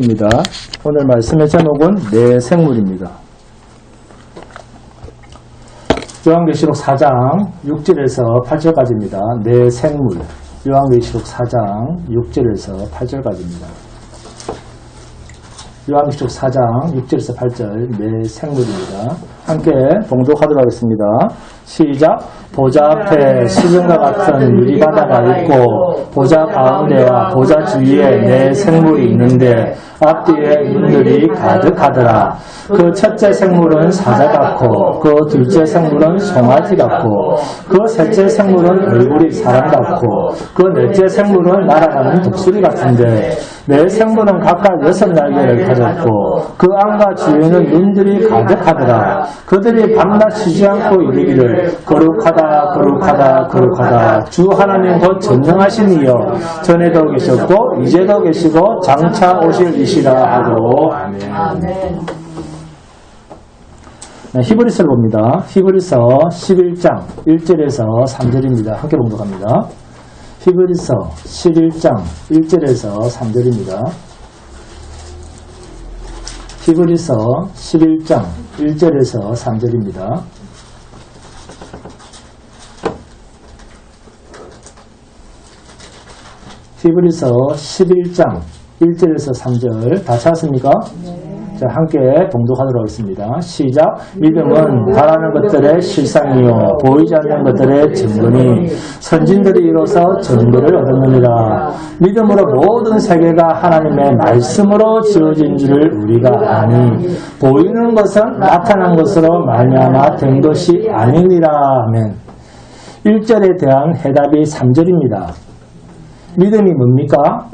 입니다. 오늘 말씀의 제목은 내 생물입니다. 요한계시록 4장 6절에서 8절까지입니다. 내 생물. 요한계시록 4장 6절에서 8절까지입니다. 요한계시록 4장 6절에서 8절 내 생물입니다. 함께 봉독하도록 하겠습니다. 시작. 보좌 앞에 시름과 같은 유리바다가 있고 보좌 가운데와 보좌 주위에 내 생물이 있는데 앞뒤에 눈들이 가득하더라. 그 첫째 생물은 사자 같고 그 둘째 생물은 송아지 같고 그 셋째 생물은 얼굴이 사람 같고 그 넷째 생물은 날아가는 독수리 같은데 내 생물은 각각 6날개를 가졌고 그 안과 주위에는 눈들이 가득하더라. 그들이 밤낮 쉬지 않고 이르기를 거룩하다 거룩하다 거룩하다 주 하나님 곧 전능하신 이여 전에도 계셨고 이제도 계시고 장차 오실 이시라 하고 아멘. 네, 히브리서를 봅니다. 히브리서 11장 1절에서 3절입니다. 함께 봉독합니다. 히브리서 11장 1절에서 3절입니다. 히브리서 11장 1절에서 3절입니다. 히브리서 11장 1절에서 3절 다 찾았습니까? 네. 자, 함께 봉독하도록 하겠습니다. 시작. 믿음은 바라는 것들의 실상이요 보이지 않는 것들의 증거니 선진들이 이뤄서 증거를 얻었느니라. 믿음으로 모든 세계가 하나님의 말씀으로 지어진 줄을 우리가 아니 보이는 것은 나타난 것으로 말미암아 된 것이 아니니라. 아멘. 1절에 대한 해답이 3절입니다. 믿음이 뭡니까?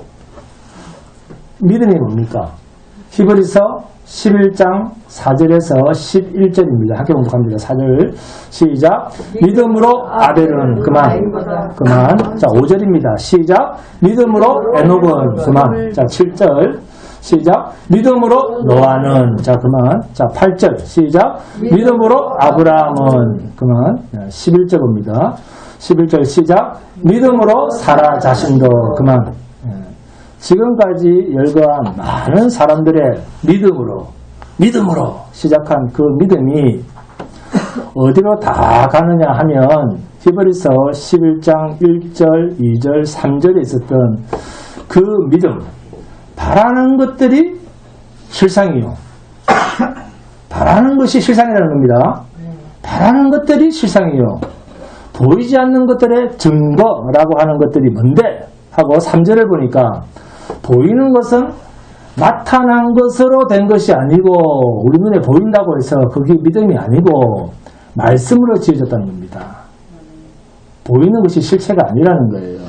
믿음이 뭡니까? 히브리서 11장 4절에서 11절입니다. 함께 봉독합니다. 4절 시작. 믿음으로 아벨은 그만. 자, 5절입니다. 시작. 믿음으로 에녹은 그만. 자, 7절 시작. 믿음으로 노아는 자, 그만. 자, 8절 시작. 믿음으로 아브라함은 그만. 11절 봅니다. 11절 시작. 믿음으로 사라 자신도 그만. 지금까지 열거한 많은 사람들의 믿음으로 시작한 그 믿음이 어디로 다 가느냐 하면 히브리서 11장 1절, 2절, 3절에 있었던 그 믿음, 바라는 것들이 실상이요. 바라는 것이 실상이라는 겁니다. 바라는 것들이 실상이요. 보이지 않는 것들의 증거라고 하는 것들이 뭔데? 하고 3절을 보니까 보이는 것은 나타난 것으로 된 것이 아니고 우리 눈에 보인다고 해서 그게 믿음이 아니고 말씀으로 지어졌다는 겁니다. 보이는 것이 실체가 아니라는 거예요.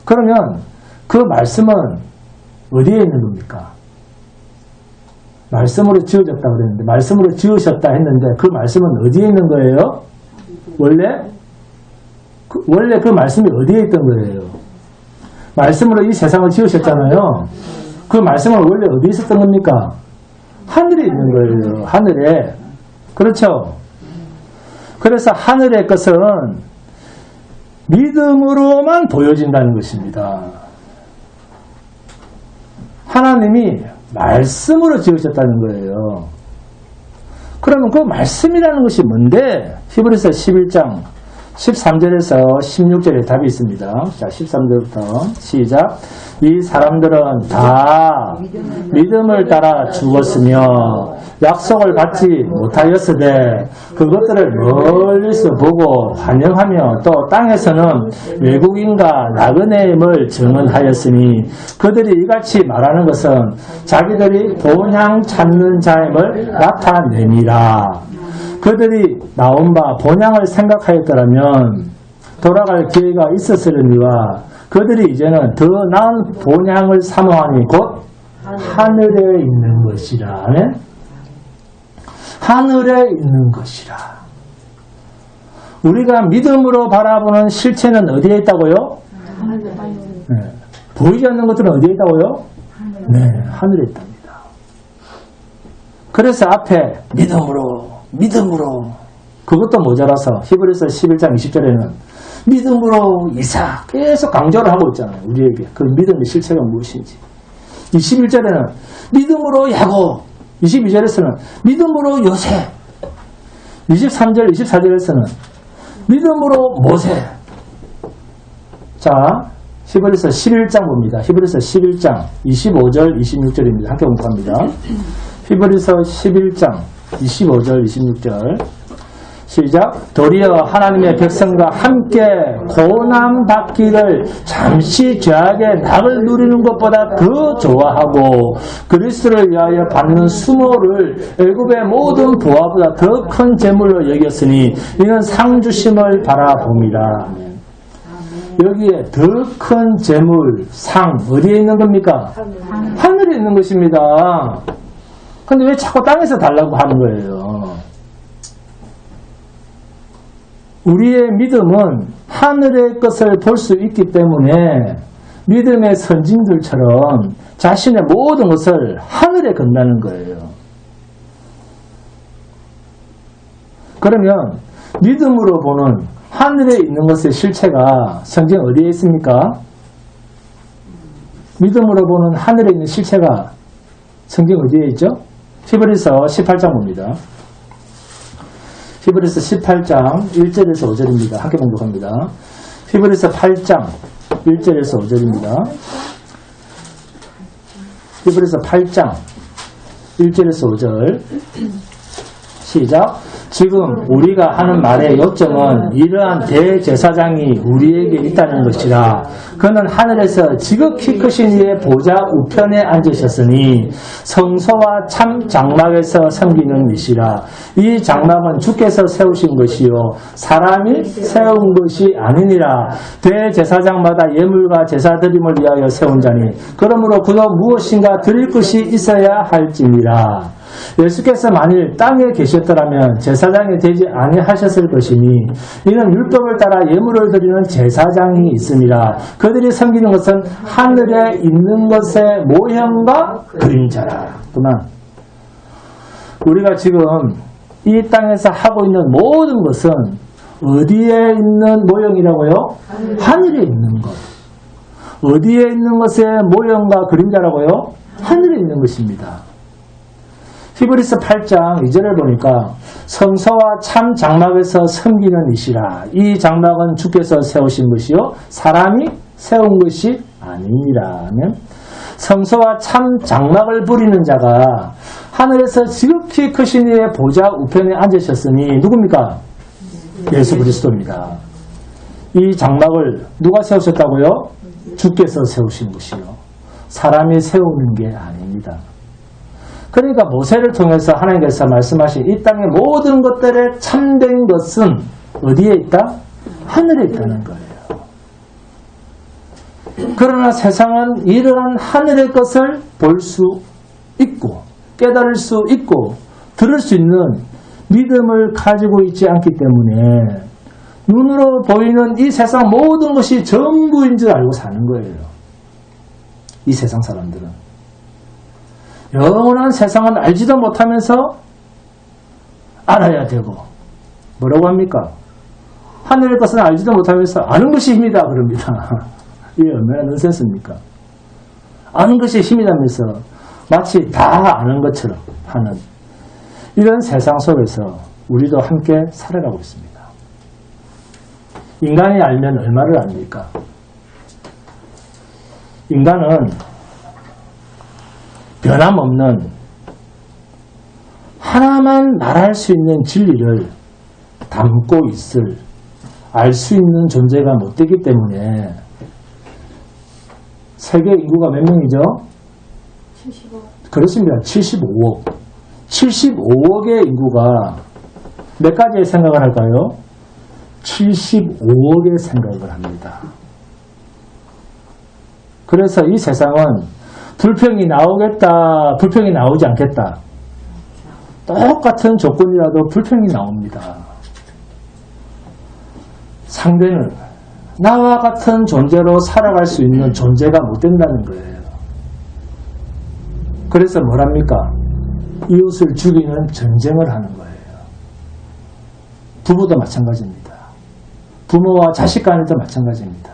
그러면 그 말씀은 어디에 있는 겁니까? 말씀으로 지어졌다고 그랬는데 말씀으로 지으셨다 했는데 그 말씀은 어디에 있는 거예요? 원래 그 말씀이 어디에 있던 거예요? 말씀으로 이 세상을 지으셨잖아요. 그 말씀은 원래 어디에 있었던 겁니까? 하늘에 있는 거예요. 하늘에. 그렇죠? 그래서 하늘의 것은 믿음으로만 보여진다는 것입니다. 하나님이 말씀으로 지으셨다는 거예요. 그러면 그 말씀이라는 것이 뭔데? 히브리서 11장 13절에서 16절에 답이 있습니다. 자, 13절부터 시작. 이 사람들은 다 믿음을 따라 죽었으며 약속을 받지 못하였으되 그것들을 멀리서 보고 환영하며 또 땅에서는 외국인과 나그네임을 증언하였으니 그들이 이같이 말하는 것은 자기들이 본향 찾는 자임을 나타내니라. 그들이 나온 바 본향을 생각하였더라면 돌아갈 기회가 있었으려니와 그들이 이제는 더 나은 본향을 사모하니 곧 하늘에 있는 것이라. 하늘에 있는 것이라. 우리가 믿음으로 바라보는 실체는 어디에 있다고요? 네. 보이지 않는 것들은 어디에 있다고요? 네, 하늘에 있답니다. 그래서 앞에 믿음으로 그것도 모자라서 히브리서 11장 20절에는 믿음으로 이삭 계속 강조를 하고 있잖아요. 우리에게 그 믿음의 실체가 무엇인지. 21절에는 믿음으로 야곱, 22절에서는 믿음으로 요셉, 23절, 24절에서는 믿음으로 모세. 자, 히브리서 11장 봅니다. 히브리서 11장 25절, 26절입니다. 함께 공부합니다. 히브리서 11장 25절, 26절. 시작. 도리어 하나님의 백성과 함께 고난받기를 잠시 죄악의 낙을 누리는 것보다 더 좋아하고 그리스도를 위하여 받는 수모를 애굽의 모든 부하보다 더 큰 재물로 여겼으니 이는 상 주심을 바라봅니다. 여기에 더 큰 재물, 상 어디에 있는 겁니까? 하늘에 있는 것입니다. 근데 왜 자꾸 땅에서 달라고 하는 거예요? 우리의 믿음은 하늘의 것을 볼 수 있기 때문에 믿음의 선진들처럼 자신의 모든 것을 하늘에 건다는 거예요. 그러면 믿음으로 보는 하늘에 있는 것의 실체가 성경 어디에 있습니까? 믿음으로 보는 하늘에 있는 실체가 성경 어디에 있죠? 히브리서 18장 봅니다. 히브리서 18장 1절에서 5절입니다. 함께 공독합니다. 히브리서 8장 1절에서 5절입니다. 히브리서 8장 1절에서 5절 시작. 지금 우리가 하는 말의 요점은 이러한 대제사장이 우리에게 있다는 것이라. 그는 하늘에서 지극히 크신 이의 보좌 우편에 앉으셨으니 성소와 참 장막에서 섬기는 이시라. 이 장막은 주께서 세우신 것이요 사람이 세운 것이 아니니라. 대제사장마다 예물과 제사드림을 위하여 세운 자니 그러므로 그도 무엇인가 드릴 것이 있어야 할지니라. 예수께서 만일 땅에 계셨더라면 제사장이 되지 아니하셨을 것이니 이는 율법을 따라 예물을 드리는 제사장이 있음이라. 그들이 섬기는 것은 하늘에 있는 것의 모형과 그림자라. 그만. 우리가 지금 이 땅에서 하고 있는 모든 것은 어디에 있는 모형이라고요? 하늘에 있는 것. 어디에 있는 것의 모형과 그림자라고요? 하늘에 있는 것입니다. 히브리서 8장 2절을 보니까 성소와 참 장막에서 섬기는 이시라. 이 장막은 주께서 세우신 것이요 사람이 세운 것이 아니니라. 성소와 참 장막을 부리는 자가 하늘에서 지극히 크신 이의 보좌 우편에 앉으셨으니 누굽니까? 예수 그리스도입니다. 이 장막을 누가 세우셨다고요? 주께서 세우신 것이요 사람이 세우는 게 아닙니다. 그러니까 모세를 통해서 하나님께서 말씀하신 이 땅의 모든 것들의 참된 것은 어디에 있다? 하늘에 있다는 거예요. 그러나 세상은 이러한 하늘의 것을 볼 수 있고 깨달을 수 있고 들을 수 있는 믿음을 가지고 있지 않기 때문에 눈으로 보이는 이 세상 모든 것이 전부인 줄 알고 사는 거예요. 이 세상 사람들은. 영원한 세상은 알지도 못하면서 알아야 되고 뭐라고 합니까? 하늘의 것은 알지도 못하면서 아는 것이 힘이다 그럽니다. 이게 얼마나 넌센스입니까? 아는 것이 힘이라면서 마치 다 아는 것처럼 하는 이런 세상 속에서 우리도 함께 살아가고 있습니다. 인간이 알면 얼마를 압니까? 인간은 변함없는 하나만 말할 수 있는 진리를 담고 있을 알 수 있는 존재가 못 되기 때문에 세계 인구가 몇 명이죠? 75. 그렇습니다. 75억. 75억의 인구가 몇 가지의 생각을 할까요? 75억의 생각을 합니다. 그래서 이 세상은 불평이 나오겠다, 불평이 나오지 않겠다. 똑같은 조건이라도 불평이 나옵니다. 상대는 나와 같은 존재로 살아갈 수 있는 존재가 못 된다는 거예요. 그래서 뭐랍니까? 이웃을 죽이는 전쟁을 하는 거예요. 부부도 마찬가지입니다. 부모와 자식 간에도 마찬가지입니다.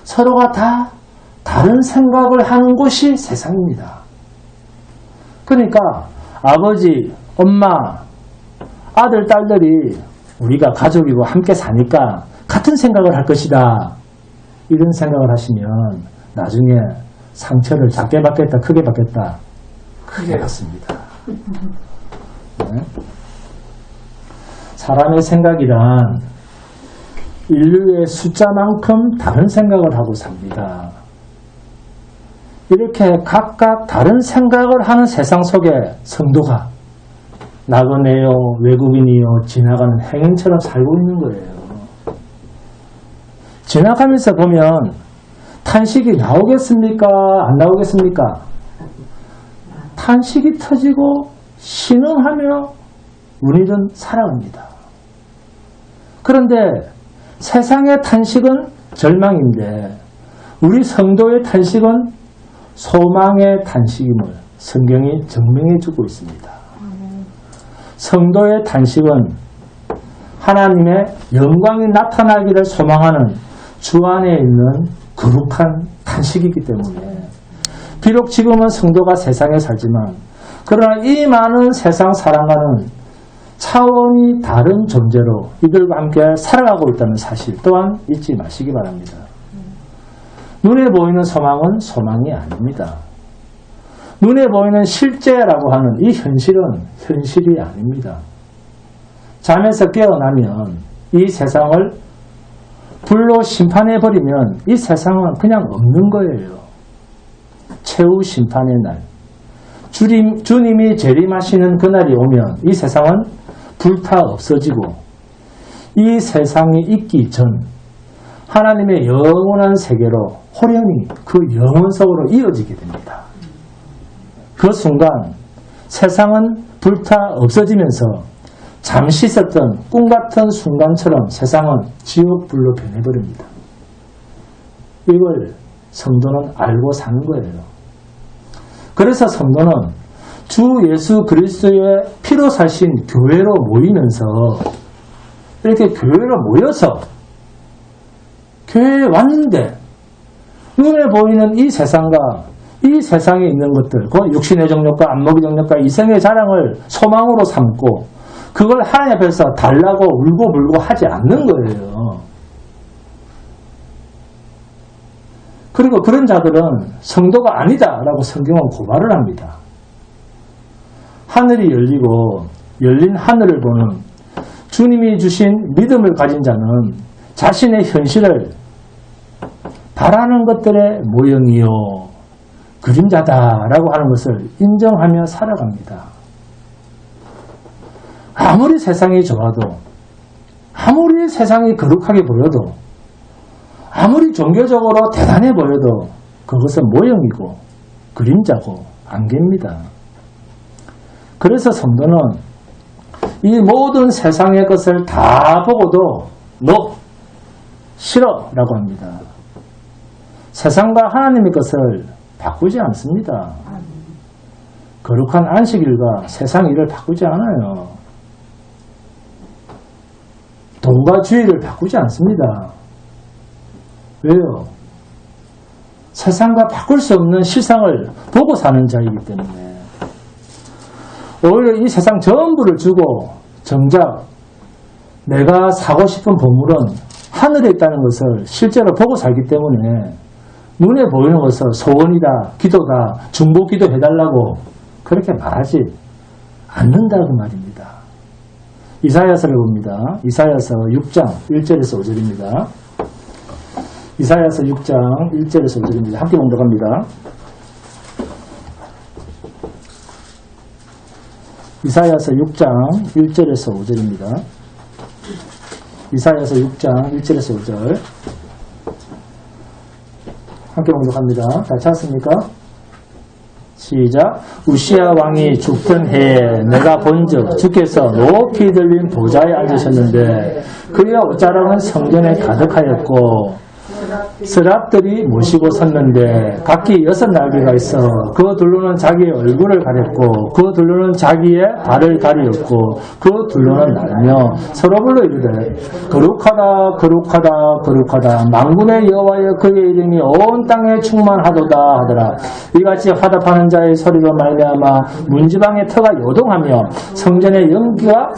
서로가 다 다른 생각을 하는 곳이 세상입니다. 그러니까 아버지, 엄마, 아들, 딸들이 우리가 가족이고 함께 사니까 같은 생각을 할 것이다. 이런 생각을 하시면 나중에 상처를 작게 받겠다, 크게 받겠다. 크게 받습니다. 네. 사람의 생각이란 인류의 숫자만큼 다른 생각을 하고 삽니다. 이렇게 각각 다른 생각을 하는 세상 속에 성도가 나그네요, 외국인이요, 지나가는 행인처럼 살고 있는 거예요. 지나가면서 보면 탄식이 나오겠습니까? 안 나오겠습니까? 탄식이 터지고 신음하며 우리는 살아갑니다. 그런데 세상의 탄식은 절망인데 우리 성도의 탄식은 소망의 탄식임을 성경이 증명해 주고 있습니다. 성도의 탄식은 하나님의 영광이 나타나기를 소망하는 주 안에 있는 거룩한 탄식이기 때문에 비록 지금은 성도가 세상에 살지만 그러나 이 많은 세상 사람과는 차원이 다른 존재로 이들과 함께 살아가고 있다는 사실 또한 잊지 마시기 바랍니다. 눈에 보이는 소망은 소망이 아닙니다. 눈에 보이는 실제라고 하는 이 현실은 현실이 아닙니다. 잠에서 깨어나면 이 세상을 불로 심판해버리면 이 세상은 그냥 없는 거예요. 최후 심판의 날. 주님이 재림하시는 그날이 오면 이 세상은 불타 없어지고 이 세상이 있기 전 하나님의 영원한 세계로 호련히 그 영원 속으로 이어지게 됩니다. 그 순간 세상은 불타 없어지면서 잠시 있었던 꿈같은 순간처럼 세상은 지옥불로 변해버립니다. 이걸 성도는 알고 사는 거예요. 그래서 성도는 주 예수 그리스도의 피로 사신 교회로 모이면서 이렇게 교회로 모여서 교회에 왔는데 눈에 보이는 이 세상과 이 세상에 있는 것들, 그 육신의 정욕과 안목의 정욕과 이성의 자랑을 소망으로 삼고 그걸 하나님 앞에서 달라고 울고 불고 하지 않는 거예요. 그리고 그런 자들은 성도가 아니다라고 성경은 고발을 합니다. 하늘이 열리고 열린 하늘을 보는 주님이 주신 믿음을 가진 자는 자신의 현실을 바라는 것들의 모형이요 그림자다라고 하는 것을 인정하며 살아갑니다. 아무리 세상이 좋아도 아무리 세상이 거룩하게 보여도 아무리 종교적으로 대단해 보여도 그것은 모형이고 그림자고 안개입니다. 그래서 성도는 이 모든 세상의 것을 다 보고도 너 싫어 라고 합니다. 세상과 하나님의 것을 바꾸지 않습니다. 거룩한 안식일과 세상 일을 바꾸지 않아요. 돈과 주의를 바꾸지 않습니다. 왜요? 세상과 바꿀 수 없는 실상을 보고 사는 자이기 때문에 오히려 이 세상 전부를 주고 정작 내가 사고 싶은 보물은 하늘에 있다는 것을 실제로 보고 살기 때문에 눈에 보이는 것을 소원이다, 기도다, 중보기도 해달라고 그렇게 말하지 않는다 그 말입니다. 이사야서를 봅니다. 이사야서 6장 1절에서 5절입니다. 이사야서 6장 1절에서 5절입니다. 함께 봉독합니다. 이사야서 6장 1절에서 5절입니다. 이사야서 6장 1절에서 5절 함께 봉독합니다. 다 찾았습니까? 시작. 우시야 왕이 죽던 해에 내가 본즉 주께서 높이 들린 보좌에 앉으셨는데 그의 옷자락은 성전에 가득하였고 스랍들이 모시고 섰는데 각기 6날개가 있어 그 둘로는 자기의 얼굴을 가렸고 그 둘로는 자기의 발을 가리었고 그 둘로는 날며 서로 불러 이르되 거룩하다 거룩하다 거룩하다 만군의 여호와여 그의 이름이 온 땅에 충만하도다 하더라. 이같이 화답하는 자의 소리로 말미암아 문지방의 터가 요동하며 성전의 연기가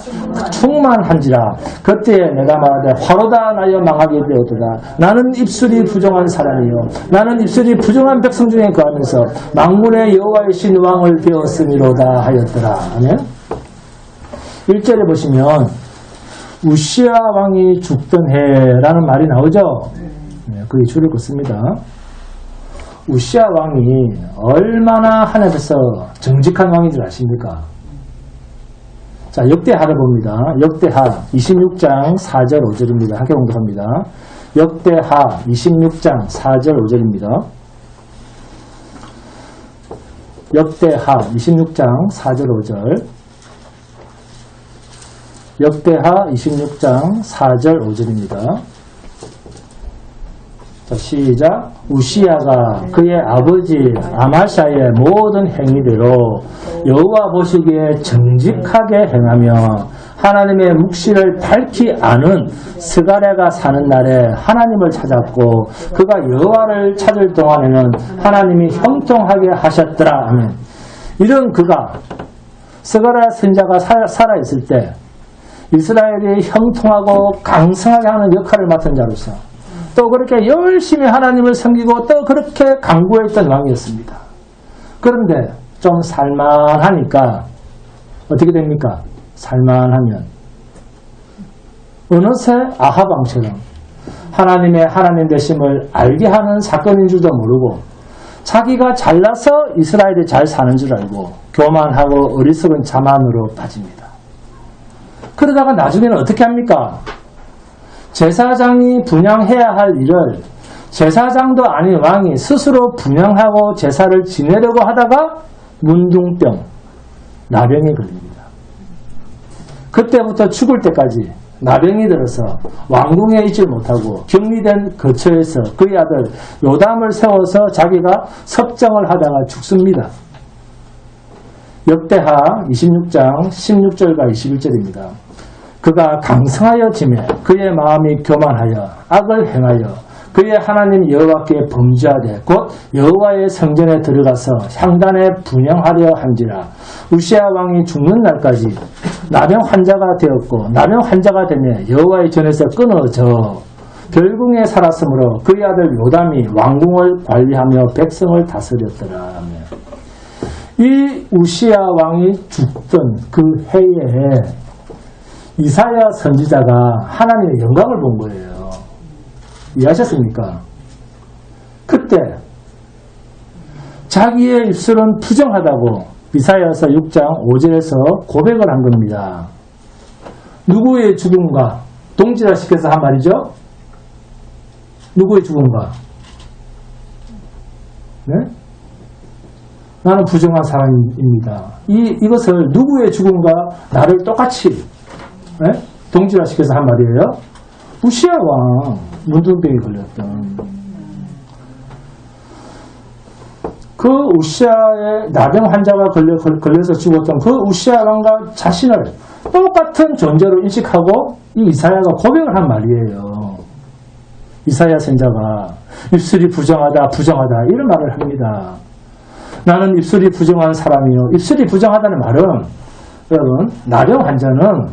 충만한지라. 그때에 내가 말하되 화로다 나여 망하게 되었도다. 나는 입술이 부정한 사람이요 나는 입술이 부정한 백성 중에 거하면서 만군의 여호와이신 왕을 배웠음이로다 하였더라. 아멘. 1절에 보시면 우시야 왕이 죽던 해라는 말이 나오죠. 네, 그게 줄을 긋습니다. 우시야 왕이 얼마나 하나님께서 정직한 왕인 줄 아십니까? 자, 역대하를 봅니다. 역대하 26장 4절 5절입니다. 함께 공독합니다. 역대하 26장 4절 5절입니다. 역대하 26장 4절 5절. 역대하 26장 4절 5절입니다. 자, 시작. 우시야가 그의 아버지 아마샤의 모든 행위대로 여호와 보시기에 정직하게 행하며 하나님의 묵시를 밝히 아는 스가랴가 사는 날에 하나님을 찾았고 그가 여호와를 찾을 동안에는 하나님이 형통하게 하셨더라. 아멘. 이런 그가 스가랴 선지자가 살아있을 때 이스라엘이 형통하고 강성하게 하는 역할을 맡은 자로서 또 그렇게 열심히 하나님을 섬기고 또 그렇게 강구했던 왕이었습니다. 그런데 좀 살만하니까 어떻게 됩니까? 살만하면 어느새 아합왕처럼 하나님의 하나님 되심을 알게 하는 사건인 줄도 모르고 자기가 잘나서 이스라엘이 잘 사는 줄 알고 교만하고 어리석은 자만으로 빠집니다. 그러다가 나중에는 어떻게 합니까? 제사장이 분향해야 할 일을 제사장도 아닌 왕이 스스로 분향하고 제사를 지내려고 하다가 문둥병, 나병에 걸립니다. 그때부터 죽을 때까지 나병이 들어서 왕궁에 있지 못하고 격리된 거처에서 그의 아들 요담을 세워서 자기가 섭정을 하다가 죽습니다. 역대하 26장 16절과 21절입니다. 그가 강성하여 지매 그의 마음이 교만하여 악을 행하여 그의 하나님 여호와께 범죄하되 곧 여호와의 성전에 들어가서 향단에 분향하려 한지라. 우시야 왕이 죽는 날까지 나병 환자가 되었고 나병 환자가 되며 여호와의 전에서 끊어져 결궁에 살았으므로 그의 아들 요담이 왕궁을 관리하며 백성을 다스렸더라. 이 우시야 왕이 죽던 그 해에 이사야 선지자가 하나님의 영광을 본 거예요. 이해하셨습니까? 그때 자기의 입술은 부정하다고 이사야서 6장 5절에서 고백을 한 겁니다. 누구의 죽음과 동질화시켜서 한 말이죠? 누구의 죽음과? 네? 나는 부정한 사람입니다. 이것을 누구의 죽음과 나를 똑같이 네? 동질화시켜서 한 말이에요. 우시야 왕 문둥병이 걸렸던 그 우시야의 나병 환자가 걸려서 죽었던 그 우시야 왕과 자신을 똑같은 존재로 인식하고 이 이사야가 고백을 한 말이에요. 이사야 선자가 입술이 부정하다 이런 말을 합니다. 나는 입술이 부정한 사람이요. 입술이 부정하다는 말은 여러분 나병 환자는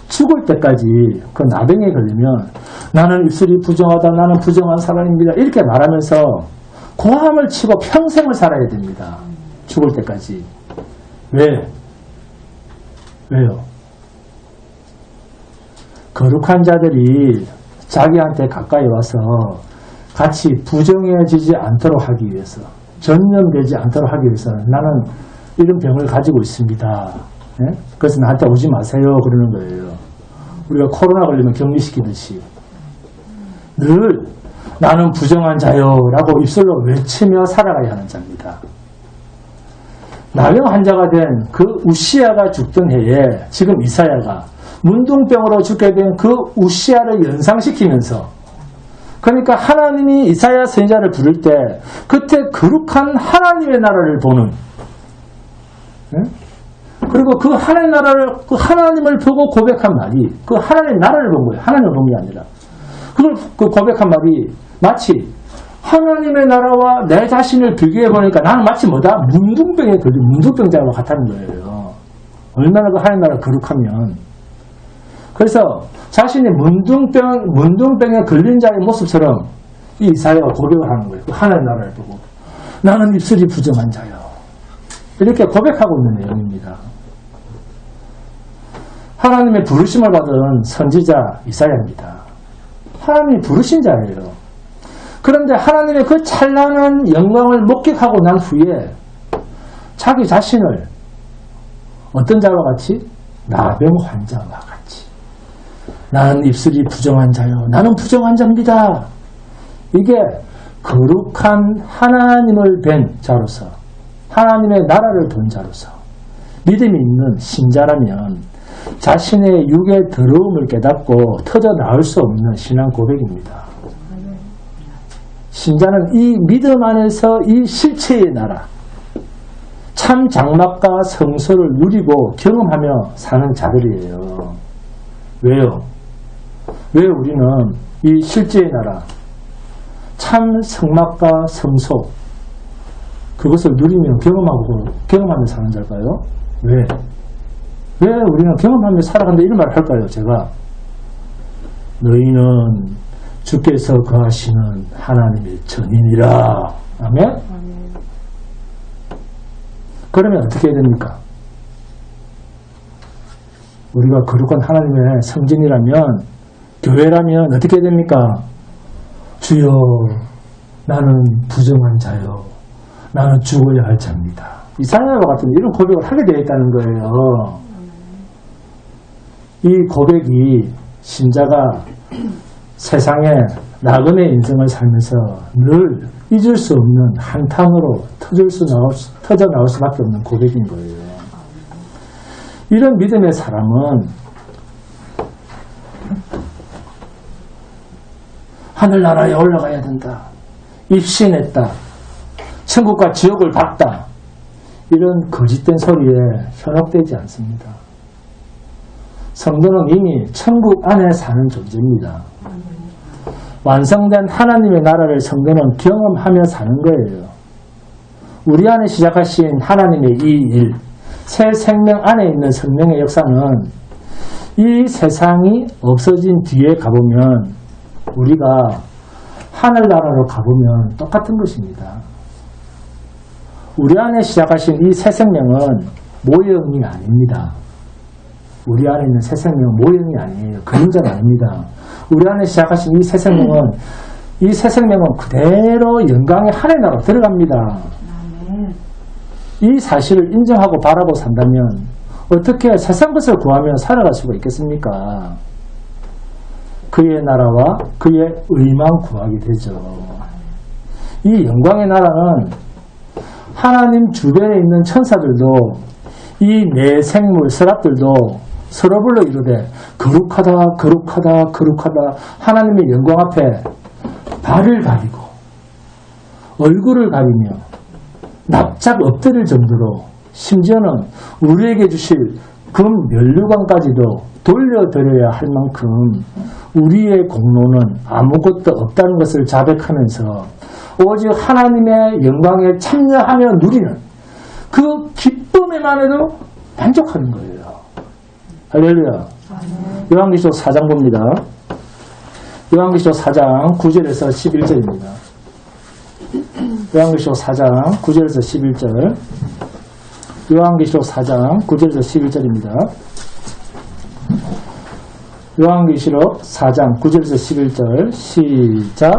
죽을 때까지 그 나병에 걸리면 나는 입술이 부정하다 나는 부정한 사람입니다 이렇게 말하면서 고함을 치고 평생을 살아야 됩니다. 죽을 때까지. 왜? 왜요? 거룩한 자들이 자기한테 가까이 와서 같이 부정해지지 않도록 하기 위해서 전염되지 않도록 하기 위해서 나는 이런 병을 가지고 있습니다. 네? 그래서 나한테 오지 마세요 그러는 거예요. 우리가 코로나 걸리면 격리시키듯이 늘 나는 부정한 자요 라고 입술로 외치며 살아가야 하는 자입니다. 나병 환자가 된 그 우시야가 죽던 해에 지금 이사야가 문둥병으로 죽게 된 그 우시야를 연상시키면서 그러니까 하나님이 이사야 선지자를 부를 때 그때 거룩한 하나님의 나라를 보는, 그리고 그 하나님의 나라를, 그 하나님을 보고 고백한 말이 그 하나님의 나라를 본 거예요. 하나님을 본 게 아니라. 그걸 그 고백한 말이 마치 하나님의 나라와 내 자신을 비교해 보니까 나는 마치 뭐다? 문둥병에 걸린 문둥병자와 같다는 거예요. 얼마나 그 하나님의 나라가 거룩하면. 그래서 자신이 문둥병에 걸린 자의 모습처럼 이 이사야가 고백을 하는 거예요. 그 하나님의 나라를 보고. 나는 입술이 부정한 자요. 이렇게 고백하고 있는 내용입니다. 하나님의 부르심을 받은 선지자 이사야입니다. 하나님이 부르신 자예요. 그런데 하나님의 그 찬란한 영광을 목격하고 난 후에 자기 자신을 어떤 자와 같이? 나병 환자와 같이. 나는 입술이 부정한 자요. 나는 부정한 자입니다. 이게 거룩한 하나님을 뵌 자로서, 하나님의 나라를 본 자로서 믿음이 있는 신자라면 자신의 육의 더러움을 깨닫고 터져 나올 수 없는 신앙 고백입니다. 신자는 이 믿음 안에서 이 실체의 나라, 참 장막과 성소를 누리고 경험하며 사는 자들이에요. 왜요? 왜 우리는 이 실제의 나라, 참 성막과 성소, 그것을 누리며 경험하며 사는 자일까요? 왜? 왜 우리는 경험하며 살아간다 이런 말을 할까요? 제가 너희는 주께서 거하시는 하나님의 전인이라. 아멘? 그러면 어떻게 해야 됩니까? 우리가 거룩한 하나님의 성전이라면, 교회라면 어떻게 해야 됩니까? 주여, 나는 부정한 자요. 나는 죽어야 할 자입니다. 이사야와 같은 이런 고백을 하게 되어 있다는 거예요. 이 고백이 신자가 세상에 나그네 인생을 살면서 늘 잊을 수 없는 한탕으로 터져 나올 수밖에 없는 고백인 거예요. 이런 믿음의 사람은 하늘나라에 올라가야 된다. 입신했다. 천국과 지옥을 봤다. 이런 거짓된 소리에 현혹되지 않습니다. 성도는 이미 천국 안에 사는 존재입니다. 완성된 하나님의 나라를 성도는 경험하며 사는 거예요. 우리 안에 시작하신 하나님의 이 일, 새 생명 안에 있는 성령의 역사는 이 세상이 없어진 뒤에 가보면 우리가 하늘나라로 가보면 똑같은 것입니다. 우리 안에 시작하신 이 새 생명은 모형이 아닙니다. 우리 안에 있는 새 생명은 모형이 아니에요. 그림자가 아닙니다. 우리 안에 시작하신 이 새 생명은 그대로 영광의 하늘 나라로 들어갑니다. 이 사실을 인정하고 바라보고 산다면 어떻게 세상 것을 구하며 살아갈 수가 있겠습니까? 그의 나라와 그의 의만 구하게 되죠. 이 영광의 나라는 하나님 주변에 있는 천사들도 이 내생물 서랍들도 서로 불러 이르되 거룩하다 거룩하다 거룩하다 하나님의 영광 앞에 발을 가리고 얼굴을 가리며 납작 엎드릴 정도로 심지어는 우리에게 주실 금 면류관까지도 돌려드려야 할 만큼 우리의 공로는 아무것도 없다는 것을 자백하면서 오직 하나님의 영광에 참여하며 누리는 그 기쁨에만 해도 만족하는 거예요. 할렐루야. 요한계시록 4장 봅니다. 요한계시록 4장 9절에서 11절입니다. 요한계시록 4장 9절에서 11절. 요한계시록 4장 9절에서 11절입니다. 요한계시록 4장 9절에서 11절 시작.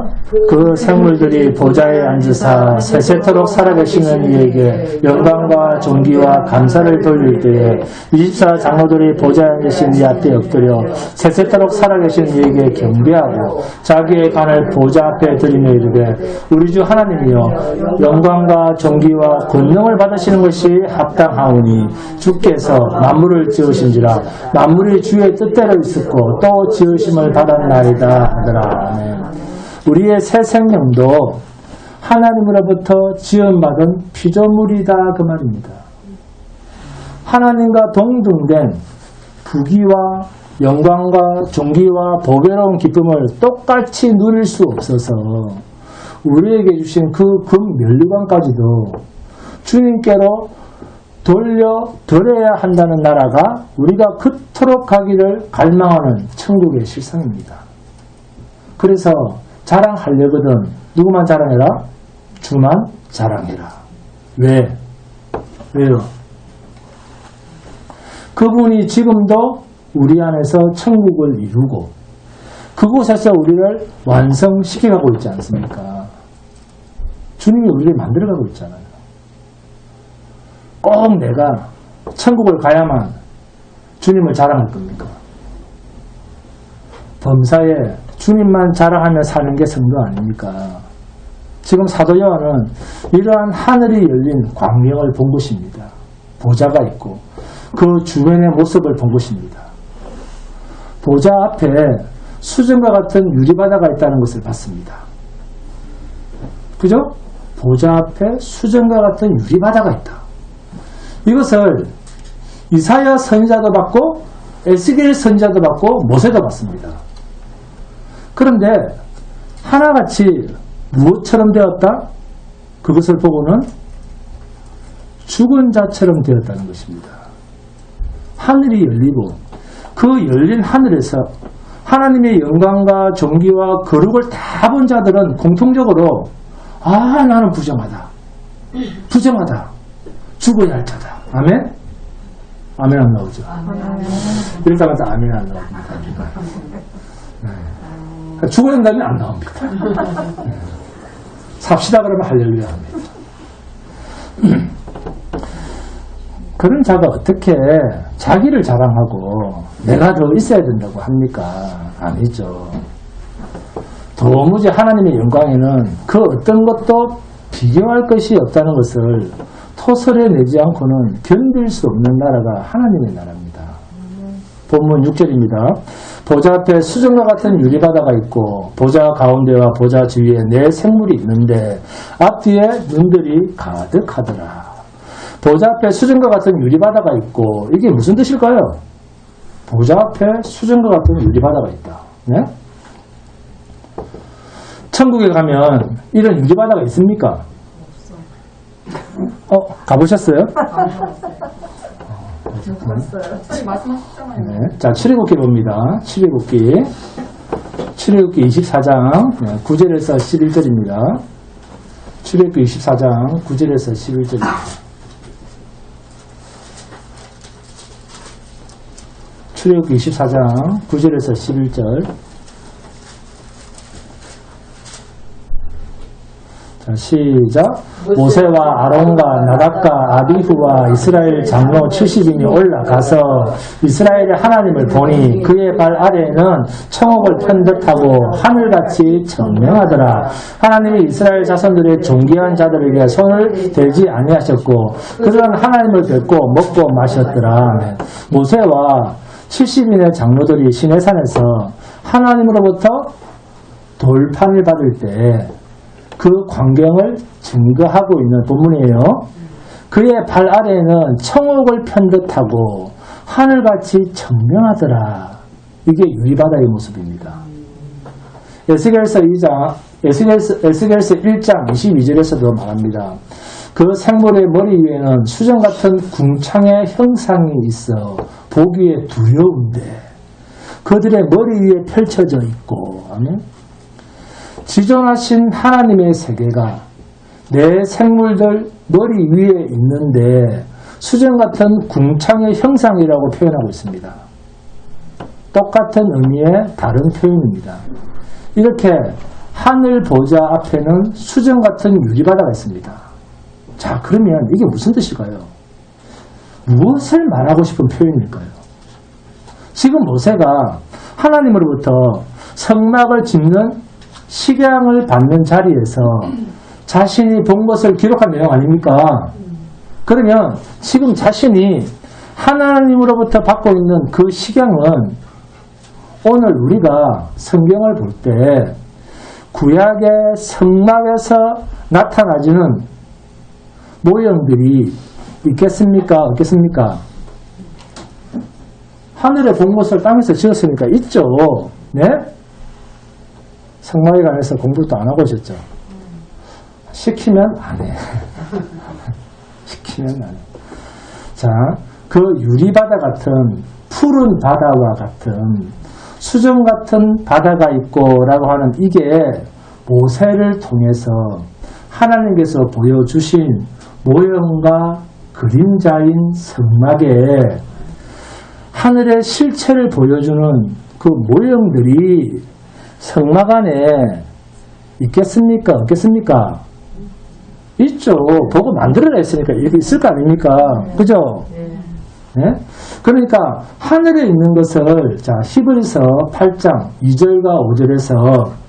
그 생물들이 보좌에 앉으사 세세토록 살아계시는 이에게 영광과 존귀와 감사를 돌릴 때에 24 장로들이 보좌에 앉으신 이 앞에 엎드려 세세토록 살아계신 이에게 경배하고 자기의 간을 보좌 앞에 드리며 이르되 우리 주 하나님이여 영광과 존귀와 권능을 받으시는 것이 합당하오니 주께서 만물을 지으신지라 만물이 주의 뜻대로 있었고 또 지으심을 받았나이다 하더라. 아멘. 우리의 새 생명도 하나님으로부터 지원받은 피조물이다 그 말입니다. 하나님과 동등된 부귀와 영광과 존귀와 보배로운 기쁨을 똑같이 누릴 수 없어서 우리에게 주신 그 금면류관까지도 주님께로 돌려드려야 한다는 나라가 우리가 그토록 가기를 갈망하는 천국의 실상입니다. 그래서 자랑하려거든 누구만 자랑해라? 주만 자랑해라. 왜요? 그분이 지금도 우리 안에서 천국을 이루고 그곳에서 우리를 완성시켜가고 있지 않습니까? 주님이 우리를 만들어가고 있잖아요. 꼭 내가 천국을 가야만 주님을 자랑할 겁니까? 범사에 주님만 자랑하며 사는 게 성도 아닙니까? 지금 사도 요한은 이러한 하늘이 열린 광명을 본 것입니다. 보좌가 있고 그 주변의 모습을 본 것입니다. 보좌 앞에 수정과 같은 유리바다가 있다는 것을 봤습니다. 그죠? 보좌 앞에 수정과 같은 유리바다가 있다. 이것을 이사야 선지자도 봤고 에스겔 선지자도 봤고 모세도 봤습니다. 그런데 하나같이 무엇처럼 되었다? 그것을 보고는 죽은 자처럼 되었다는 것입니다. 하늘이 열리고 그 열린 하늘에서 하나님의 영광과 존귀와 거룩을 다 본 자들은 공통적으로 나는 부정하다. 죽어야 할 자다. 아멘? 아멘 안 나오죠? 이렇게 하면서 아멘 안 나옵니다. 네. 죽어야 한다면 안 나옵니다. 네. 삽시다 그러면 할렐루야 합니다. 그런 자가 어떻게 자기를 자랑하고 내가 더 있어야 된다고 합니까? 아니죠. 도무지 하나님의 영광에는 그 어떤 것도 비교할 것이 없다는 것을 토설해 내지 않고는 견딜 수 없는 나라가 하나님의 나라입니다. 본문 6절입니다. 보좌 앞에 수정과 같은 유리바다가 있고 보좌 가운데와 보좌 주위에 네 생물이 있는데 앞뒤에 눈들이 가득하더라. 보좌 앞에 수정과 같은 유리바다가 있고 이게 무슨 뜻일까요? 보좌 앞에 수정과 같은 유리바다가 있다. 네? 천국에 가면 이런 유리바다가 있습니까? 가보셨어요? 말씀하셨잖아요. 네. 자, 출애굽기 봅니다. 출애굽기 24장 9절에서 11절입니다. 출애굽기 24장 9절에서 11절입니다. 출애굽기 24장 9절에서 11절. 자, 시작. 모세와 아론과 나답과 아비후와 이스라엘 장로 70인이 올라가서 이스라엘의 하나님을 보니 그의 발 아래에는 청옥을 편 듯하고 하늘같이 청명하더라. 하나님이 이스라엘 자손들의 존귀한 자들에게 손을 대지 아니하셨고 그들은 하나님을 뵙고 먹고 마셨더라. 모세와 70인의 장로들이 시내산에서 하나님으로부터 돌판을 받을 때 그 광경을 증거하고 있는 본문이에요. 그의 발 아래에는 청옥을 편 듯하고 하늘같이 청명하더라. 이게 유리바다의 모습입니다. 에스겔서 1장 22절에서도 말합니다. 그 생물의 머리 위에는 수정 같은 궁창의 형상이 있어 보기에 두려운데 그들의 머리 위에 펼쳐져 있고, 아멘. 지존하신 하나님의 세계가 내 생물들 머리 위에 있는데 수정 같은 궁창의 형상이라고 표현하고 있습니다. 똑같은 의미의 다른 표현입니다. 이렇게 하늘 보좌 앞에는 수정 같은 유리바다가 있습니다. 자, 그러면 이게 무슨 뜻일까요? 무엇을 말하고 싶은 표현일까요? 지금 모세가 하나님으로부터 성막을 짓는 식양을 받는 자리에서 자신이 본 것을 기록한 내용 아닙니까? 그러면 지금 자신이 하나님으로부터 받고 있는 그 식양은 오늘 우리가 성경을 볼 때 구약의 성막에서 나타나지는 모형들이 있겠습니까? 없겠습니까? 하늘에 본 것을 땅에서 지었으니까 있죠. 네? 성막에 관해서 공부도 안 하고 오셨죠? 시키면 안 해. 시키면 안 해. 자, 그 유리바다 같은 푸른 바다와 같은 수정 같은 바다가 있고라고 하는 이게 모세를 통해서 하나님께서 보여주신 모형과 그림자인 성막에 하늘의 실체를 보여주는 그 모형들이 성막 안에 있겠습니까? 없겠습니까? 있죠. 보고 만들어냈으니까 이렇게 있을 거 아닙니까? 그죠? 네? 그러니까 하늘에 있는 것을 자 히브리서 8장 2절과 5절에서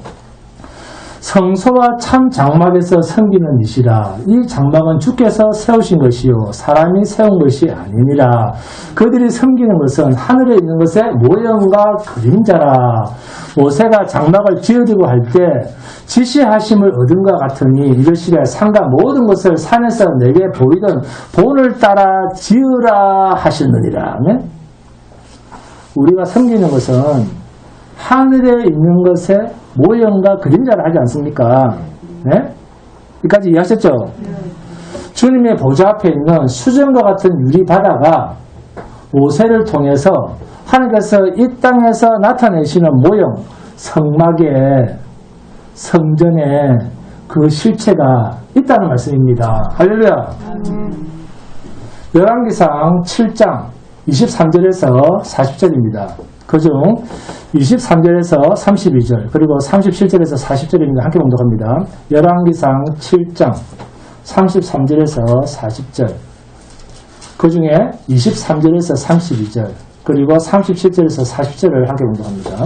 성소와 참 장막에서 섬기는 이시라. 이 장막은 주께서 세우신 것이요 사람이 세운 것이 아니니라. 그들이 섬기는 것은 하늘에 있는 것의 모형과 그림자라. 모세가 장막을 지으려고 할 때 지시하심을 얻은 것 같으니 이르시되 상가 모든 것을 산에서 내게 보이던 본을 따라 지으라 하셨느니라. 네? 우리가 섬기는 것은 하늘에 있는 것의 모형과 그림자를 하지 않습니까? 네? 여기까지 이해하셨죠? 주님의 보좌 앞에 있는 수정과 같은 유리바다가 모세를 통해서 하나님께서 이 땅에서 나타내시는 모형, 성막에 성전에 그 실체가 있다는 말씀입니다. 할렐루야. 열왕기상 7장 23절에서 40절입니다. 그중 23절에서 32절 그리고 37절에서 40절입니다. 함께 봉독합니다. 열왕기상 7장 33절에서 40절 그 중에 23절에서 32절 그리고 37절에서 40절을 함께 봉독합니다.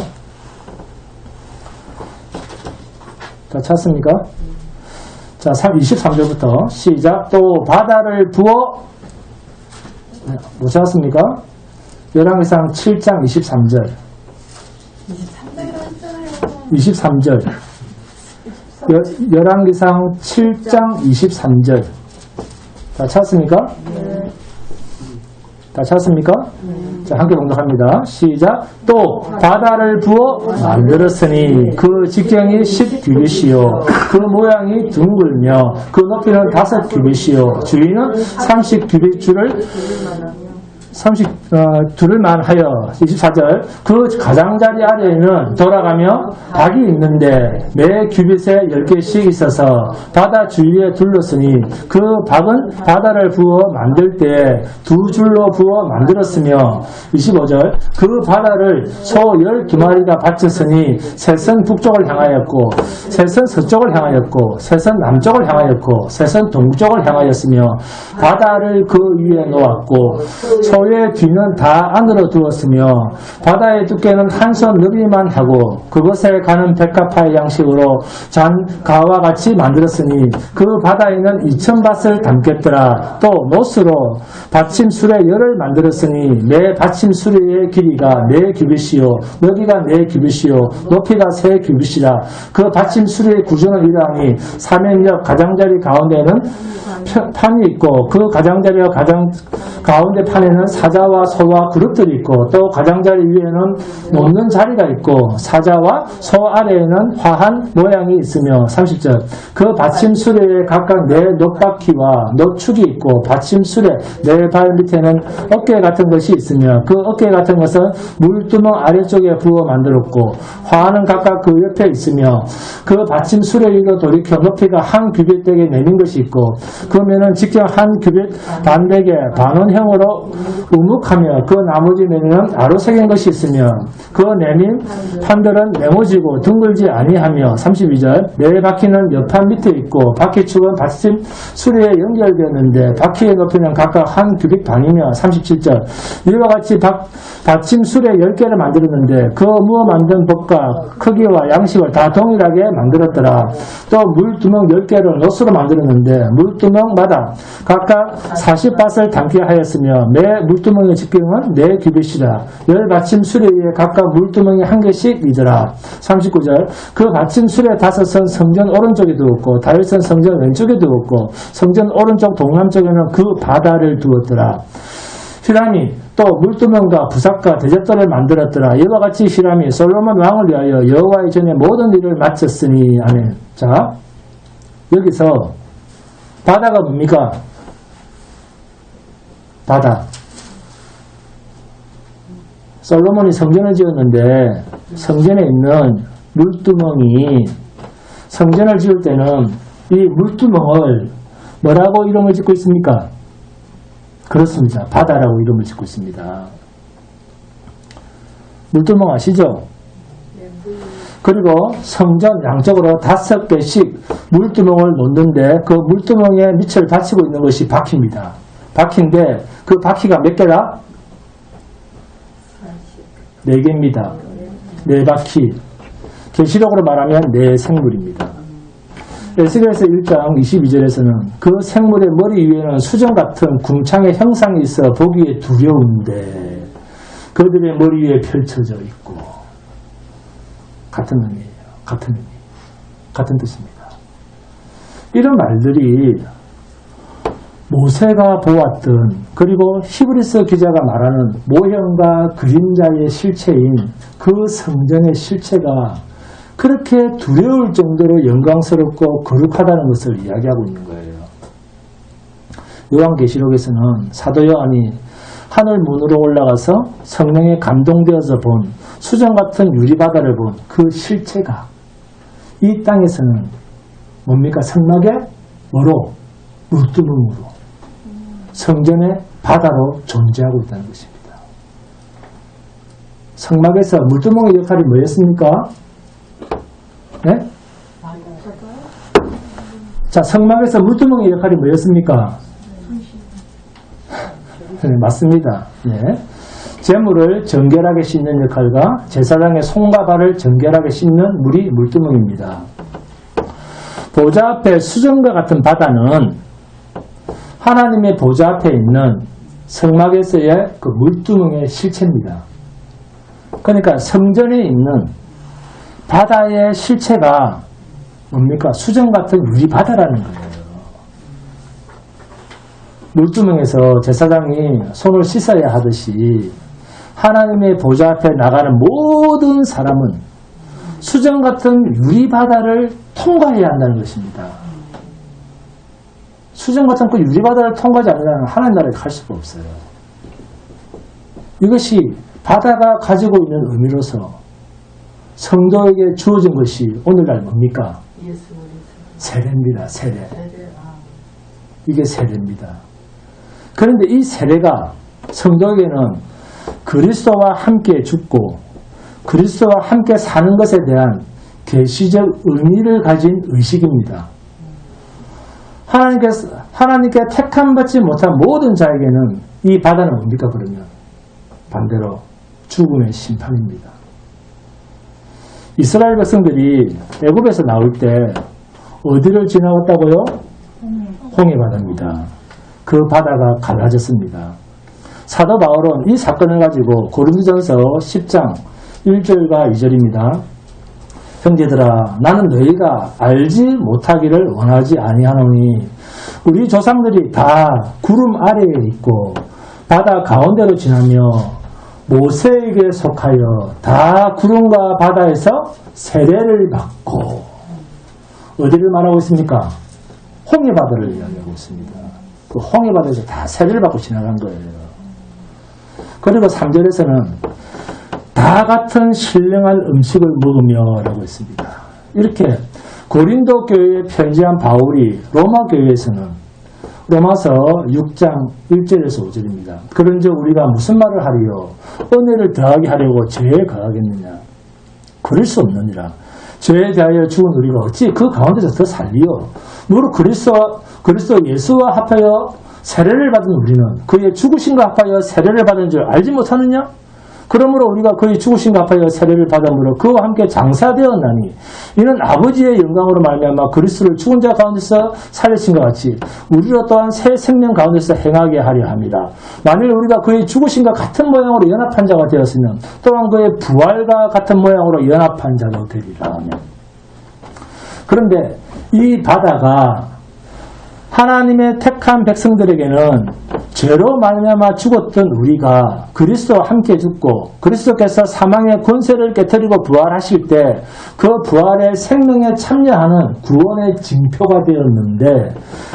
다 찾습니까? 자, 23절부터 시작. 또 바다를 부어 못 찾았습니까? 열왕기상 7장 23절 23절 열왕기상 7장 23절 다 찾았습니까? 다 찾았습니까? 자, 함께 봉독합니다. 시작. 또 바다를 부어 만들었으니 그 직경이 10규빗이요 그 모양이 둥글며 그 높이는 5규빗이요 주위는 30규빗 줄을 32만 하여 24절 그 가장자리 아래에는 돌아가며 박이 있는데 매 규빗에 10개씩 있어서 바다 주위에 둘렀으니 그 박은 바다를 부어 만들 때 2줄로 부어 만들었으며 25절 그 바다를 소 12마리가 바쳤으니 셋은 북쪽을 향하였고 셋은 서쪽을 향하였고 셋은 남쪽을 향하였고 셋은 동쪽을 향하였으며 바다를 그 위에 놓았고 소의 뒤는 다 안으로 두었으며 바다의 두께는 한 손 너비만 하고 그것에 가는 백합화의 양식으로 잔가와 같이 만들었으니 그 바다에는 2000밭을 담겠더라. 또 못으로 받침 수레열을 만들었으니 매 받침 수레의 길이가 4규빗이요 너비가 4규빗이요 높이가 3규빗이라. 그 받침 수레의 구조는 이러하니 사면역 가장자리 가운데는 판이 있고 그 가장자리와 가운데 판에는 사자와 소와 그릇들이 있고 또 가장자리 위에는 놓는 자리가 있고 사자와 소 아래에는 화한 모양이 있으며 30절 그 받침 수레에 각각 4 놋바퀴와 놋축이 있고 받침 수레 4발 밑에는 어깨 같은 것이 있으며 그 어깨 같은 것은 물두멍 아래쪽에 부어 만들었고 화하는 각각 그 옆에 있으며 그 받침 수레 위로 돌이켜 높이가 한 규빗 되게 내민 것이 있고 그러면은 직경 한 규빗 반백에 반원형으로 우묵하며 그 나머지 내면은 아로새긴 것이 있으며 그 내민 판들은 네모지고 둥글지 아니하며 32절 네 바퀴는 옆판 밑에 있고 바퀴축은 받침 수레에 연결되었는데 바퀴의 높이는 각각 한 규빗 반이며 37절 이와 같이 받침 수레 10개를 만들었는데 그 무어 만든 법과 크기와 양식을 다 동일하게 만들었더라. 또 물두멍 10개를 놋으로 만들었는데 물두멍마다 각각 40밭을 담게 하였으며 하였으며 매 물두멍의 직경은 4규빗이라 열 받침 수레 위에 각각 물두멍이 1개씩이더라. 39절 그 받침 수레 5은 성전 오른쪽에 두었고 다윗은 성전 왼쪽에 두었고 성전 오른쪽 동남쪽에는 그 바다를 두었더라. 히람이 또 물두멍과 부삭과 대접돌을 만들었더라. 이와 같이 히람이 솔로몬 왕을 위하여 여호와의 전에 모든 일을 마쳤으니. 아멘. 자, 여기서 바다가 뭡니까? 바다. 솔로몬이 성전을 지었는데 성전에 있는 물두멍이 성전을 지을 때는 이 물두멍을 뭐라고 이름을 짓고 있습니까? 그렇습니다. 바다라고 이름을 짓고 있습니다. 물두멍 아시죠? 그리고 성전 양쪽으로 5개씩 물두멍을 놓는데 그 물두멍에 밑을 받치고 있는 것이 바퀴입니다. 바퀴인데 그 바퀴가 몇 개다? 4개입니다. 4바퀴. 계시록으로 말하면 4생물입니다. 에스겔서 1장 22절에서는 그 생물의 머리 위에는 수정 같은 궁창의 형상이 있어 보기에 두려운데 그들의 머리 위에 펼쳐져 있고. 같은 의미예요. 같은 의미. 같은 뜻입니다. 이런 말들이 모세가 보았던 그리고 히브리서 기자가 말하는 모형과 그림자의 실체인 그 성전의 실체가 그렇게 두려울 정도로 영광스럽고 거룩하다는 것을 이야기하고 있는 거예요. 요한계시록에서는 사도 요한이 하늘 문으로 올라가서 성령에 감동되어서 본 수정 같은 유리바다를 본 그 실체가 이 땅에서는 뭡니까? 성막의 뭐로? 물두멍으로 성전의 바다로 존재하고 있다는 것입니다. 성막에서 물두멍의 역할이 뭐였습니까? 네? 자, 성막에서 물두멍의 역할이 뭐였습니까? 네, 맞습니다. 네. 재물을 정결하게 씻는 역할과 제사장의 손과 발을 정결하게 씻는 물이 물두멍입니다. 보좌 앞에 수정과 같은 바다는 하나님의 보좌 앞에 있는 성막에서의 그 물두멍의 실체입니다. 그러니까 성전에 있는 바다의 실체가 뭡니까? 수정 같은 유리바다라는 거예요. 물두멍에서 제사장이 손을 씻어야 하듯이 하나님의 보좌 앞에 나가는 모든 사람은 수정 같은 유리바다를 통과해야 한다는 것입니다. 수정 같은 그 유리바다를 통과하지 않으면 하나님 나라에 갈 수가 없어요. 이것이 바다가 가지고 있는 의미로서 성도에게 주어진 것이 오늘날 뭡니까? 세례입니다. 세례. 이게 세례입니다. 그런데 이 세례가 성도에게는 그리스도와 함께 죽고 그리스도와 함께 사는 것에 대한 계시적 의미를 가진 의식입니다. 하나님께 택함받지 못한 모든 자에게는 이 바다는 뭡니까? 그러면 반대로 죽음의 심판입니다. 이스라엘 백성들이 애굽에서 나올 때 어디를 지나갔다고요? 홍해바다입니다. 그 바다가 갈라졌습니다. 사도 바울은 이 사건을 가지고 고린도전서 10장 1절과 2절입니다. 형제들아, 나는 너희가 알지 못하기를 원하지 아니하노니 우리 조상들이 다 구름 아래에 있고 바다 가운데로 지나며 모세에게 속하여 다 구름과 바다에서 세례를 받고 어디를 말하고 있습니까? 홍해바다를 이야기하고 있습니다. 그 홍해바다에서 다 세례를 받고 지나간 거예요. 그리고 3절에서는 다 같은 신령한 음식을 먹으며 라고 했습니다. 이렇게 고린도 교회에 편지한 바울이 로마 교회에서는 로마서 6장 1절에서 5절입니다. 그런즉 우리가 무슨 말을 하리요? 은혜를 더하게 하려고 죄에 거하겠느냐? 그럴 수 없느니라. 죄에 대하여 죽은 우리가 어찌 그 가운데서 더 살리요? 무릇 그리스도 예수와 합하여 세례를 받은 우리는 그의 죽으심과 합하여 세례를 받은 줄 알지 못하느냐? 그러므로 우리가 그의 죽으심과 합하여 세례를 받음으로 그와 함께 장사되었나니 이는 아버지의 영광으로 말미암아 그리스도를 죽은 자 가운데서 살리신 것 같이 우리로 또한 새 생명 가운데서 행하게 하려 합니다. 만일 우리가 그의 죽으심과 같은 모양으로 연합한 자가 되었으면 또한 그의 부활과 같은 모양으로 연합한 자도 되리라 하면. 그런데 이 바다가 하나님의 택한 백성들에게는 죄로 말미암아 죽었던 우리가 그리스도와 함께 죽고 그리스도께서 사망의 권세를 깨뜨리고 부활하실 때 그 부활의 생명에 참여하는 구원의 징표가 되었는데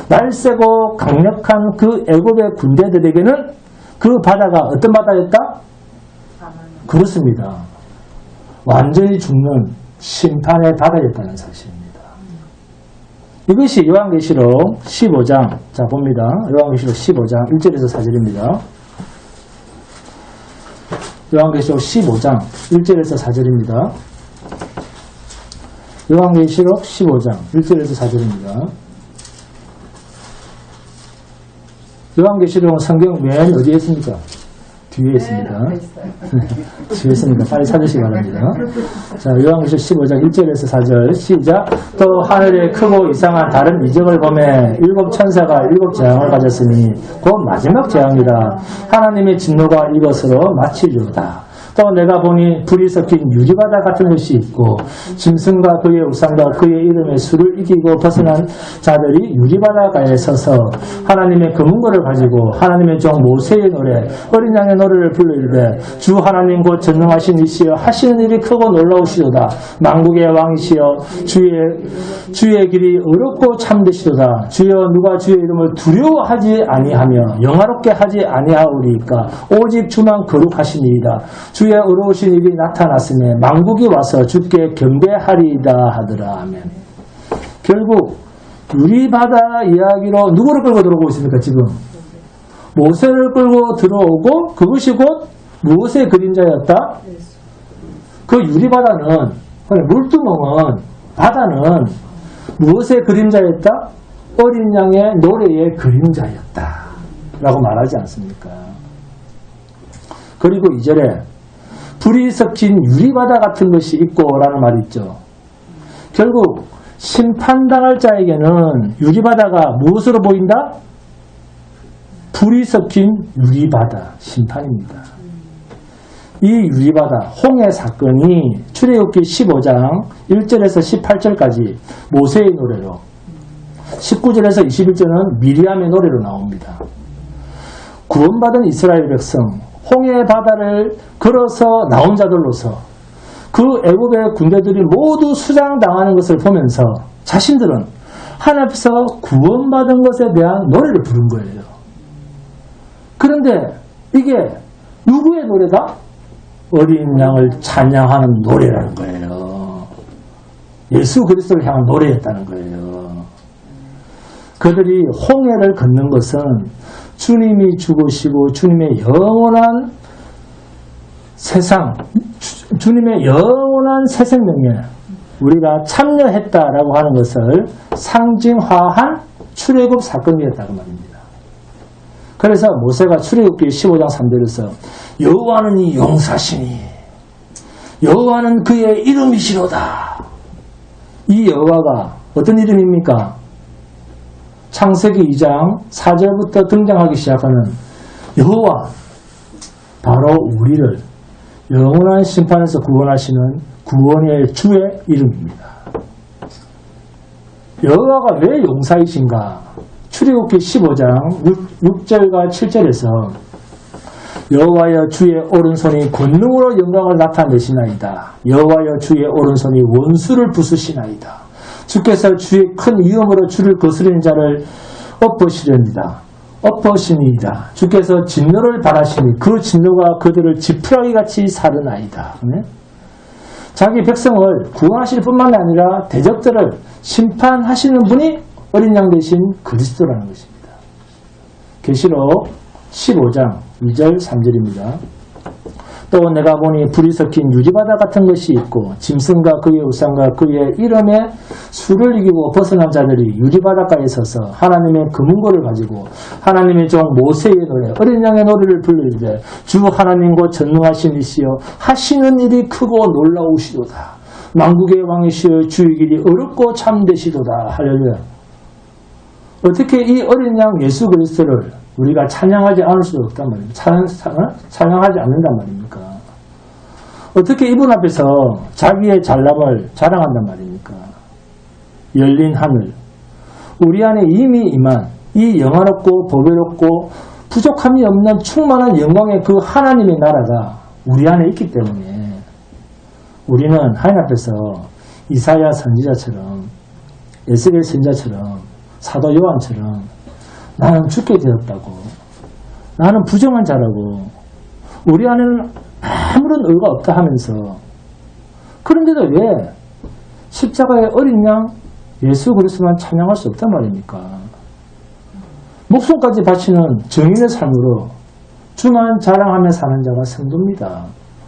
날쌔고 강력한 그 애굽의 군대들에게는 그 바다가 어떤 바다였다? 그렇습니다. 완전히 죽는 심판의 바다였다는 사실입니다. 이것이 요한계시록 15장, 자 봅니다. 요한계시록 15장 1절에서 4절입니다. 요한계시록 15장 1절에서 4절입니다. 요한계시록 15장 1절에서 4절입니다. 요한계시록은 성경 맨 어디에 있습니까? 뒤에 있습니다. 뒤에 있으니까 빨리 찾으시기 바랍니다. 자, 요한계시록 15장 1절에서 4절 시작. 또 하늘에 크고 이상한 다른 이적을 보매 일곱 천사가 일곱 재앙을 가졌으니 곧 마지막 재앙이라. 하나님의 진노가 이것으로 마치려다. 또 내가 보니 불이 섞인 유리바다 같은 것이 있고 짐승과 그의 우상과 그의 이름의 수를 이기고 벗어난 자들이 유리바다가에 서서 하나님의 금은고를 가지고 하나님의 종 모세의 노래 어린 양의 노래를 불러 이르되 주 하나님 곧 전능하신 이시여 하시는 일이 크고 놀라우시도다. 만국의 왕이시여 주의 길이 어렵고 참되시도다. 주여 누가 주의 이름을 두려워하지 아니하며 영화롭게 하지 아니하오리이까. 오직 주만 거룩하시니이다. 주의 어려우신 일이 나타났으며 만국이 와서 주께 경배하리이다 하더라. 아멘. 결국 유리바다 이야기로 누구를 끌고 들어오고 있습니까? 지금 모세를 끌고 들어오고 그것이 곧 무엇의 그림자였다? 그 유리바다는 물두멍은 바다는 무엇의 그림자였다? 어린 양의 노래의 그림자였다 라고 말하지 않습니까? 그리고 2절에 불이 섞인 유리바다 같은 것이 있고 라는 말이 있죠. 결국 심판당할 자에게는 유리바다가 무엇으로 보인다? 불이 섞인 유리바다 심판입니다. 이 유리바다 홍해 사건이 출애굽기 15장 1절에서 18절까지 모세의 노래로 19절에서 21절은 미리암의 노래로 나옵니다. 구원받은 이스라엘 백성 홍해 바다를 걸어서 나온 자들로서 그 애굽의 군대들이 모두 수장당하는 것을 보면서 자신들은 하나님 앞에서 구원받은 것에 대한 노래를 부른 거예요. 그런데 이게 누구의 노래다? 어린 양을 찬양하는 노래라는 거예요. 예수 그리스도를 향한 노래였다는 거예요. 그들이 홍해를 걷는 것은 주님이 죽으시고 주님의 영원한 세상, 주님의 영원한 새 생명에 우리가 참여했다라고 하는 것을 상징화한 출애굽 사건이었다고 말입니다. 그래서 모세가 출애굽기 15장 3절에서 여호와는 이 용사시니 여호와는 그의 이름이시로다. 이 여호와가 어떤 이름입니까? 창세기 2장 4절부터 등장하기 시작하는 여호와, 바로 우리를 영원한 심판에서 구원하시는 구원의 주의 이름입니다. 여호와가 왜 용사이신가? 출애굽기 15장 6절과 7절에서 여호와여 주의 오른손이 권능으로 영광을 나타내시나이다. 여호와여 주의 오른손이 원수를 부수시나이다. 주께서 주의 큰 위엄으로 주를 거스르는 자를 엎으시니이다. 주께서 진노를 바라시니 그 진노가 그들을 지푸라기 같이 사르나이다. 자기 백성을 구원하실 뿐만 아니라 대적들을 심판하시는 분이 어린 양 대신 그리스도라는 것입니다. 계시록 15장 2절 3절입니다. 또 내가 보니 불이 섞인 유리바다 같은 것이 있고 짐승과 그의 우상과 그의 이름에 수를 이기고 벗어난 자들이 유리바닷가에 서서 하나님의 금은고를 가지고 하나님의 종 모세의 노래 어린 양의 노래를 불르되 주 하나님 곧 전능하신 이시여 하시는 일이 크고 놀라우시도다. 만국의 왕이시여 주의 길이 어렵고 참되시도다. 할렐루야. 어떻게 이 어린 양 예수 그리스도를 우리가 찬양하지 않을 수도 없단 말입니다. 찬양하지 않는단 말입니까? 어떻게 이분 앞에서 자기의 잘남을 자랑한단 말입니까? 열린 하늘, 우리 안에 이미 임한 이 영화롭고 보배롭고 부족함이 없는 충만한 영광의 그 하나님의 나라가 우리 안에 있기 때문에 우리는 하나님 앞에서 이사야 선지자처럼 에스겔 선지자처럼 사도 요한처럼 나는 죽게 되었다고, 나는 부정한 자라고, 우리 안에는 아무런 의가 없다 하면서, 그런데도 왜 십자가의 어린 양 예수 그리스도만 찬양할 수 없단 말입니까? 목숨까지 바치는 정인의 삶으로 주만 자랑하며 사는 자가 성도입니다.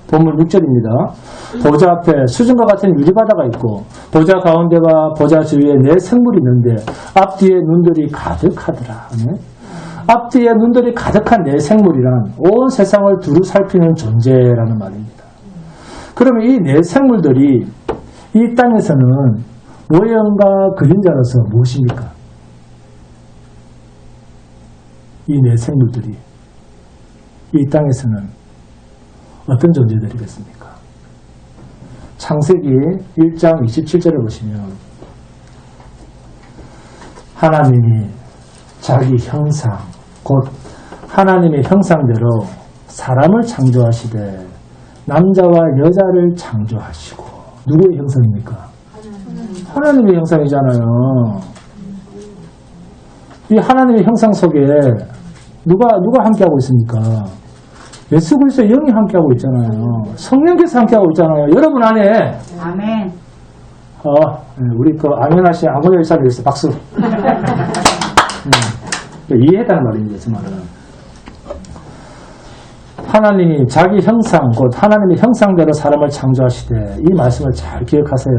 본문 6절입니다. 보좌 앞에 수증과 같은 유리바다가 있고 보좌 가운데와 보좌 주위에 네 생물이 있는데 앞뒤에 눈들이 가득하더라. 앞뒤에 눈들이 가득한 네 생물이란 온 세상을 두루 살피는 존재라는 말입니다. 그러면 이 네 생물들이 이 땅에서는 모형과 그림자로서 무엇입니까? 이 네 생물들이 이 땅에서는 어떤 존재들이겠습니까? 창세기 1장 27절을 보시면 하나님이 자기 형상, 곧 하나님의 형상대로 사람을 창조하시되 남자와 여자를 창조하시고 누구의 형상입니까? 하나님의 형상이잖아요. 이 하나님의 형상 속에 누가 함께하고 있습니까? 예수 그리스도의 영이 함께하고 있잖아요. 성령께서 함께하고 있잖아요. 여러분 안에. 아멘. 우리 그 아멘 하시 아무나 일사를 위해서 박수. 이해했다는 말입니다. 그 말은. 하나님이 자기 형상, 곧 하나님의 형상대로 사람을 창조하시되 이 말씀을 잘 기억하세요.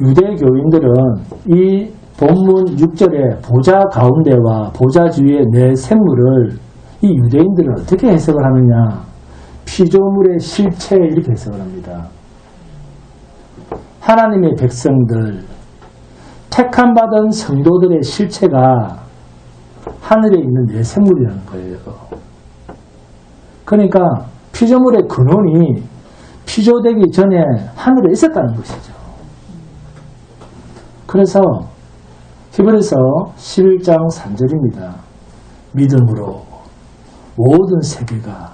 유대교인들은 이 본문 6절에 보좌 가운데와 보좌 주위의 네 생물을 이 유대인들은 어떻게 해석을 하느냐? 피조물의 실체 이렇게 해석을 합니다. 하나님의 백성들, 택함받은 성도들의 실체가 하늘에 있는 네 생물이라는 거예요. 그러니까 피조물의 근원이 피조되기 전에 하늘에 있었다는 것이죠. 그래서 히브리서 11장 3절입니다. 믿음으로 모든 세계가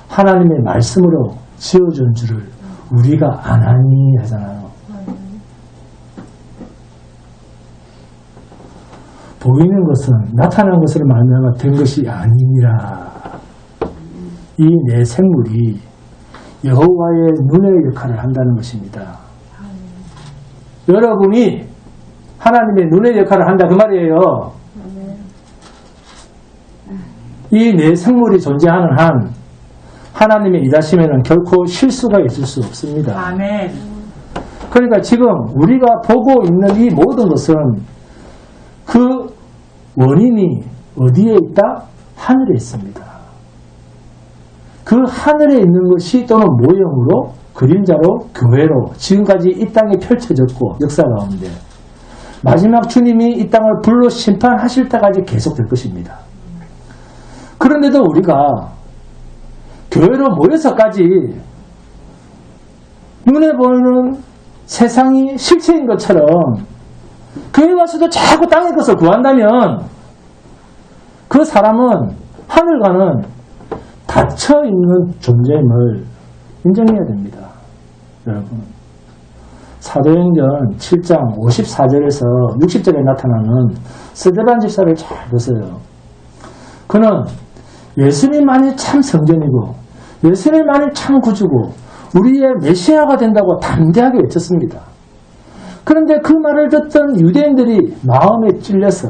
하나님의 말씀으로 지어준 줄을 우리가 아나니 하잖아요. 보이는 것은 나타난 것으로 말미암아 된 것이 아니니라. 이 네 생물이 여호와의 눈의 역할을 한다는 것입니다. 여러분이 하나님의 눈의 역할을 한다 그 말이에요. 이 네 생물이 존재하는 한 하나님의 일하심에는 결코 실수가 있을 수 없습니다. 아멘. 그러니까 지금 우리가 보고 있는 이 모든 것은 그 원인이 어디에 있다? 하늘에 있습니다. 그 하늘에 있는 것이 또는 모형으로 그림자로 교회로 지금까지 이 땅에 펼쳐졌고 역사 가운데 마지막 주님이 이 땅을 불로 심판하실 때까지 계속될 것입니다. 그런데도 우리가 교회로 모여서까지 눈에 보이는 세상이 실체인 것처럼 교회 와서도 자꾸 땅의 것을 구한다면 그 사람은 하늘과는 닫혀있는 존재임을 인정해야 됩니다. 여러분, 사도행전 7장 54절에서 60절에 나타나는 스데반 집사를 잘 보세요. 그는 예수님만이 참 성전이고 예수님만이 참 구주고 우리의 메시아가 된다고 담대하게 외쳤습니다. 그런데 그 말을 듣던 유대인들이 마음에 찔려서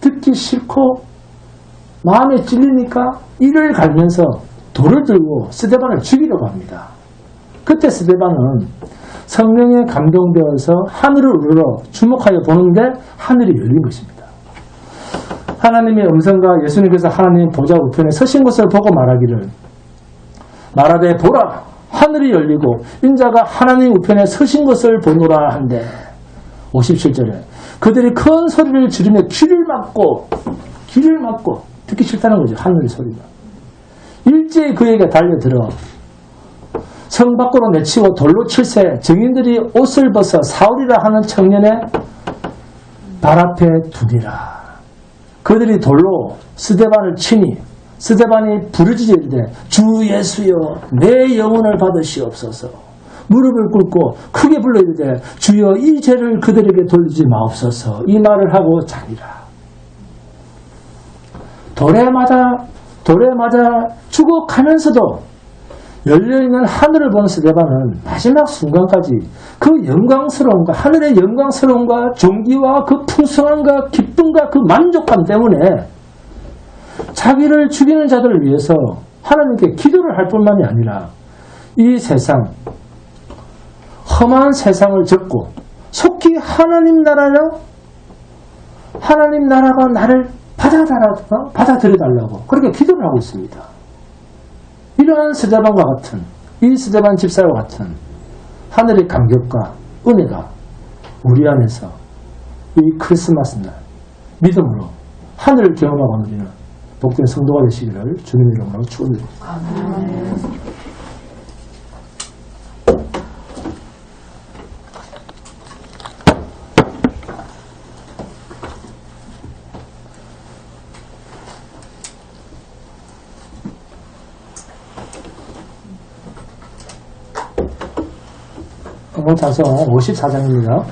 듣기 싫고 마음에 찔리니까 이를 갈면서 돌을 들고 스데반을 죽이려고 합니다. 그때 스데반은 성령에 감동되어서 하늘을 우러러 주목하여 보는데 하늘이 열린 것입니다. 하나님의 음성과 예수님께서 하나님 보좌 우편에 서신 것을 보고 말하되 보라 하늘이 열리고 인자가 하나님 우편에 서신 것을 보노라 한데 57절에 그들이 큰 소리를 지르며 귀를 막고 듣기 싫다는 거죠. 하늘 소리가. 일제히 그에게 달려들어 성 밖으로 내치고 돌로 칠세 증인들이 옷을 벗어 사울이라 하는 청년의 발 앞에 두니라. 그들이 돌로 스데반을 치니 스데반이 부르짖으되 주 예수여 내 영혼을 받으시옵소서. 무릎을 꿇고 크게 불러 이르되 주여 이 죄를 그들에게 돌리지 마옵소서. 이 말을 하고 자니라. 돌에 맞아 죽어가면서도 열려있는 하늘을 본 스데반은 마지막 순간까지 그 영광스러움과 하늘의 영광스러움과 존귀와 그 풍성함과 기쁨과 그 만족감 때문에 자기를 죽이는 자들을 위해서 하나님께 기도를 할 뿐만이 아니라 이 세상 험한 세상을 접고 속히 하나님 나라가 나를 받아들여달라고 그렇게 기도를 하고 있습니다. 이러한 스데반과 같은 이 스데반 집사와 같은 하늘의 감격과 은혜가 우리 안에서 이 크리스마스 날 믿음으로 하늘을 경험하고 누리는 복된 성도가 되시기를 주님의 이름으로 축원드립니다. 아멘. 오늘 찬송 54장입니다.